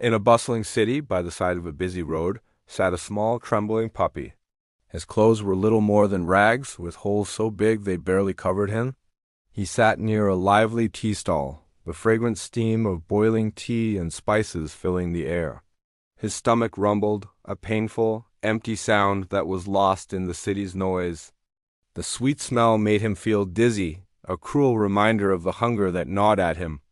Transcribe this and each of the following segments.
In a bustling city, by the side of a busy road, sat a small, trembling puppy. His clothes were little more than rags, with holes so big they barely covered him. He sat near a lively tea stall, the fragrant steam of boiling tea and spices filling the air. His stomach rumbled, a painful, empty sound that was lost in the city's noise. The sweet smell made him feel dizzy, a cruel reminder of the hunger that gnawed at him.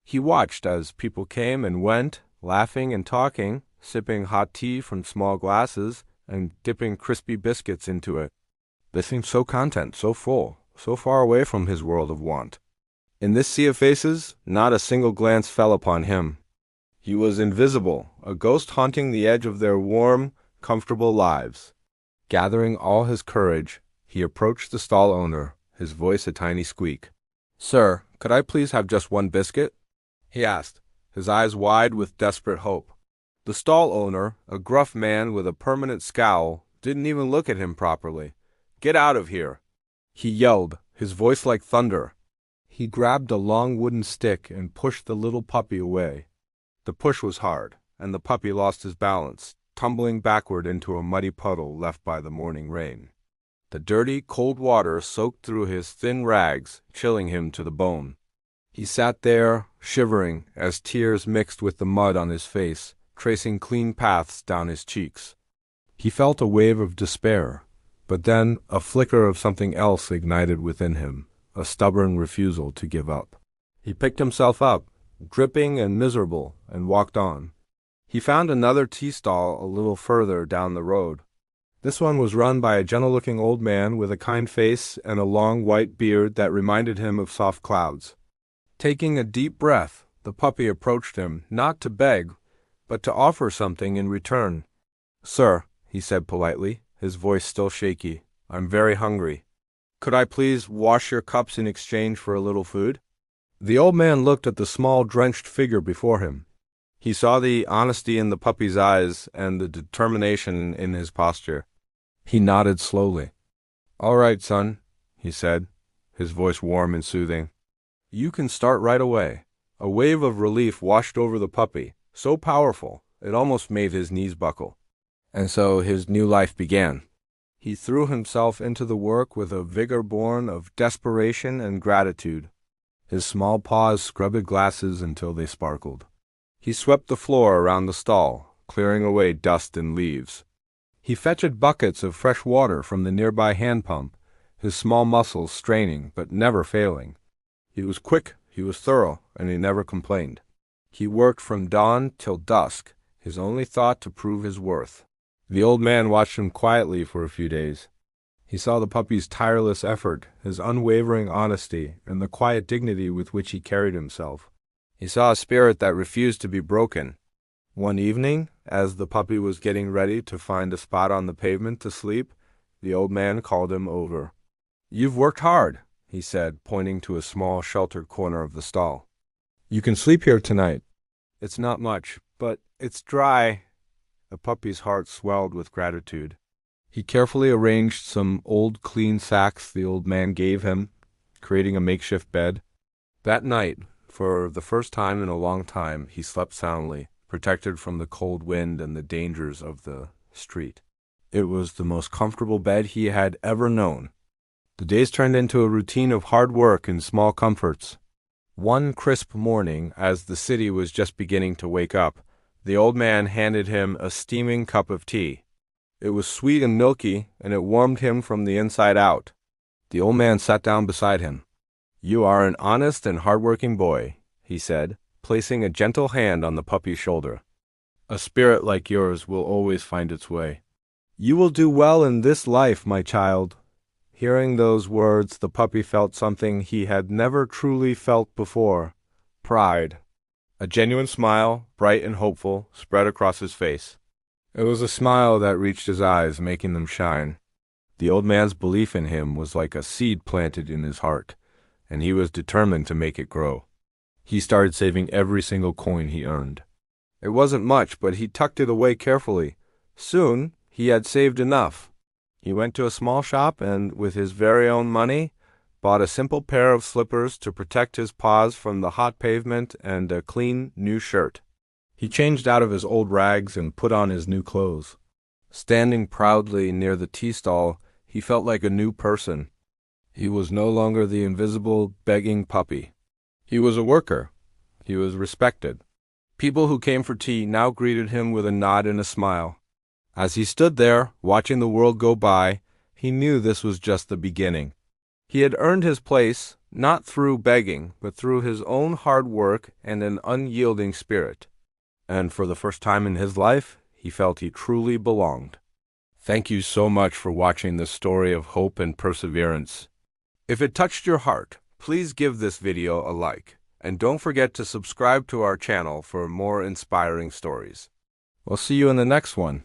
He watched as people came and went, laughing and talking, sipping hot tea from small glasses, and dipping crispy biscuits into it. They seemed so content, so full, so far away from his world of want. In this sea of faces, not a single glance fell upon him. He was invisible, a ghost haunting the edge of their warm, comfortable lives. Gathering all his courage, he approached the stall owner, his voice a tiny squeak. "Sir, could I please have just one biscuit?" he asked, his eyes wide with desperate hope. The stall owner, a gruff man with a permanent scowl, didn't even look at him properly. "Get out of here!" he yelled, his voice like thunder. He grabbed a long wooden stick and pushed the little puppy away. The push was hard, and the puppy lost his balance, tumbling backward into a muddy puddle left by the morning rain. The dirty, cold water soaked through his thin rags, chilling him to the bone. He sat there, shivering, as tears mixed with the mud on his face, tracing clean paths down his cheeks. He felt a wave of despair, but then a flicker of something else ignited within him, a stubborn refusal to give up. He picked himself up, dripping and miserable, and walked on. He found another tea stall a little further down the road. This one was run by a gentle-looking old man with a kind face and a long white beard that reminded him of soft clouds. Taking a deep breath, the puppy approached him, not to beg, but to offer something in return. "Sir," he said politely, his voice still shaky, "I'm very hungry. Could I please wash your cups in exchange for a little food?" The old man looked at the small, drenched figure before him. He saw the honesty in the puppy's eyes and the determination in his posture. He nodded slowly. "All right, son," he said, his voice warm and soothing. "You can start right away." A wave of relief washed over the puppy, so powerful it almost made his knees buckle. And so his new life began. He threw himself into the work with a vigor born of desperation and gratitude. His small paws scrubbed glasses until they sparkled. He swept the floor around the stall, clearing away dust and leaves. He fetched buckets of fresh water from the nearby hand pump, his small muscles straining but never failing. He was quick, he was thorough, and he never complained. He worked from dawn till dusk, his only thought to prove his worth. The old man watched him quietly for a few days. He saw the puppy's tireless effort, his unwavering honesty, and the quiet dignity with which he carried himself. He saw a spirit that refused to be broken. One evening, as the puppy was getting ready to find a spot on the pavement to sleep, the old man called him over. "You've worked hard," he said, pointing to a small sheltered corner of the stall. "You can sleep here tonight. It's not much, but it's dry." The puppy's heart swelled with gratitude. He carefully arranged some old clean sacks the old man gave him, creating a makeshift bed. That night, for the first time in a long time, he slept soundly, protected from the cold wind and the dangers of the street. It was the most comfortable bed he had ever known. The days turned into a routine of hard work and small comforts. One crisp morning, as the city was just beginning to wake up, the old man handed him a steaming cup of tea. It was sweet and milky, and it warmed him from the inside out. The old man sat down beside him. "You are an honest and hard-working boy," he said, placing a gentle hand on the puppy's shoulder. "A spirit like yours will always find its way. You will do well in this life, my child." Hearing those words, the puppy felt something he had never truly felt before: pride. A genuine smile, bright and hopeful, spread across his face. It was a smile that reached his eyes, making them shine. The old man's belief in him was like a seed planted in his heart, and he was determined to make it grow. He started saving every single coin he earned. It wasn't much, but he tucked it away carefully. Soon, he had saved enough. He went to a small shop and, with his very own money, bought a simple pair of slippers to protect his paws from the hot pavement and a clean, new shirt. He changed out of his old rags and put on his new clothes. Standing proudly near the tea stall, he felt like a new person. He was no longer the invisible, begging puppy. He was a worker. He was respected. People who came for tea now greeted him with a nod and a smile. As he stood there, watching the world go by, he knew this was just the beginning. He had earned his place, not through begging, but through his own hard work and an unyielding spirit. And for the first time in his life, he felt he truly belonged. Thank you so much for watching this story of hope and perseverance. If it touched your heart, please give this video a like. And don't forget to subscribe to our channel for more inspiring stories. We'll see you in the next one.